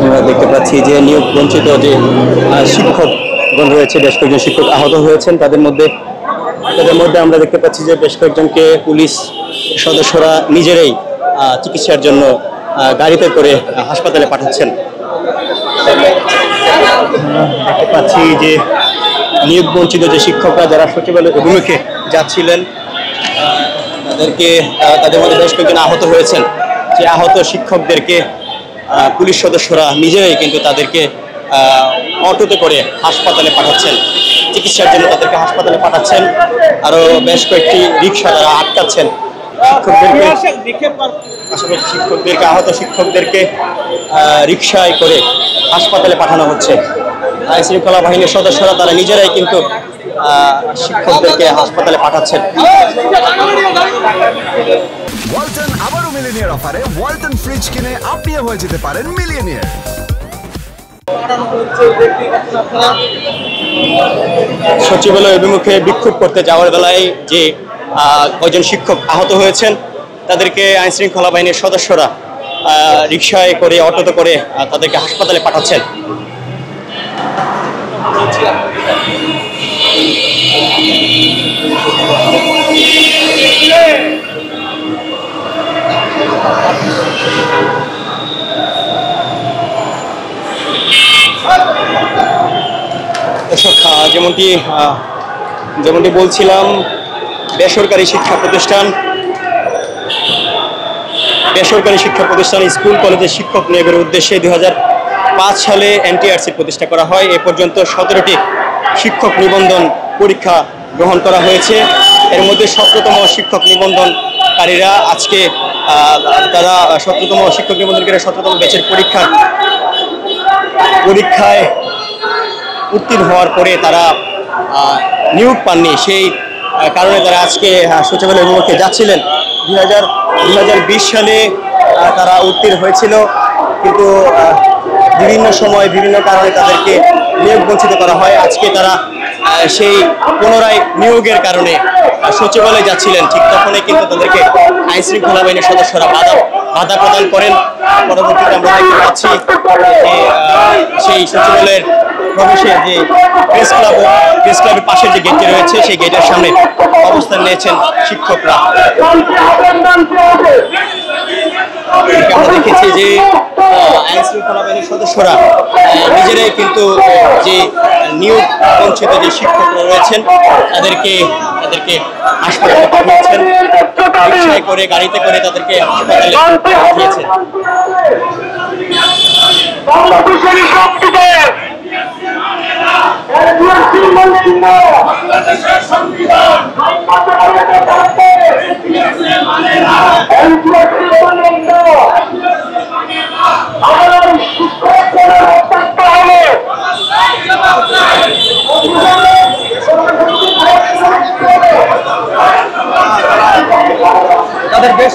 আমরা দেখতে পাচ্ছি যে নিয়োগ বঞ্চিত যে শিক্ষকগণ রয়েছে, বেশ কয়েকজন শিক্ষক আহত হয়েছেন। তাদের মধ্যে আমরা দেখতে পাচ্ছি যে বেশ কয়েকজনকে পুলিশ সদস্যরা নিজেরাই চিকিৎসার জন্য গাড়িতে করে হাসপাতালে পাঠাচ্ছেন। দেখতে পাচ্ছি যে নিয়োগ বঞ্চিত যে শিক্ষকরা যারা সচিবালয় অভিমুখে যাচ্ছিলেন তাদের মধ্যে বেশ কয়েকজন আহত হয়েছেন। যে আহত শিক্ষকদেরকে পুলিশ সদস্যরা নিজেরাই কিন্তু তাদেরকে অটোতে করে হাসপাতালে পাঠাচ্ছেন, চিকিৎসার জন্য তাদেরকে হাসপাতালে পাঠাচ্ছেন। আরো বেশ কয়েকটি রিক্সা তারা আটকাচ্ছেন শিক্ষকদেরকে আহত শিক্ষকদেরকে রিক্সায় করে হাসপাতালে পাঠানো হচ্ছে। আইন শৃঙ্খলা বাহিনীর সদস্যরা তারা নিজেরাই কিন্তু শিক্ষকদেরকে হাসপাতালে পাঠাচ্ছেন। ওয়ালটন আবারও মিলিয়নিয়ার অফারে ওয়ালটন ফ্রিজ কিনে আপনিও হয়ে যেতে পারেন মিলিয়নিয়ার। সচিবালয় অভিমুখে বিক্ষোভ করতে যাওয়ার বেলায় যে কয়েকজন শিক্ষক আহত হয়েছেন তাদেরকে আইন শৃঙ্খলা বাহিনীর সদস্যরা রিক্সায় করে অটোতে করে তাদেরকে হাসপাতালে পাঠাচ্ছেন। দর্শক, যেমনটি বলছিলাম, বেসরকারি শিক্ষা প্রতিষ্ঠান স্কুল কলেজের শিক্ষক নিয়োগের উদ্দেশ্যে 2005 সালে NTRC প্রতিষ্ঠা করা হয়। এ পর্যন্ত 17টি শিক্ষক নিবন্ধন পরীক্ষা গ্রহণ করা হয়েছে। এর মধ্যে 17তম শিক্ষক নিবন্ধনকারীরা আজকে তারা 17তম শিক্ষক নিবন্ধনকারীরা 17তম ব্যাচের পরীক্ষায় উত্তীর্ণ হওয়ার পরে তারা নিয়োগ পাননি। সেই কারণে তারা আজকে সচিবালয় অভিমুখে যাচ্ছিলেন। 2020 সালে তারা উত্তীর্ণ হয়েছিল, কিন্তু বিভিন্ন সময় বিভিন্ন কারণে তাদেরকে নিয়োগ বঞ্চিত করা হয়। আজকে তারা সেই পুনরায় নিয়োগের কারণে সচিবালয়ে যাচ্ছিলেন। ঠিক তখনই কিন্তু তাদেরকে আইন শৃঙ্খলা বাহিনীর সদস্যরা বাধা প্রদান করেন। পরবর্তীতে আমরা দেখতে পাচ্ছি যে সেই সচিবালয়ের প্রবেশের যে প্রেস ক্লাবের পাশে যে গেটটি রয়েছে সেই গেটের সামনে অবস্থান নিয়েছেন শিক্ষকরা। আমরা দেখেছি যে আইন শৃঙ্খলা বাহিনীর সদস্যরা নিজেরাই কিন্তু যে নিয়োগ বঞ্চিত যে শিক্ষকরা রয়েছেন তাদেরকে হাসপাতালে পাঠিয়েছেন, রিক্সায় করে গাড়িতে করে তাদেরকে হাসপাতালে পাঠিয়েছেন। তাদের বেশ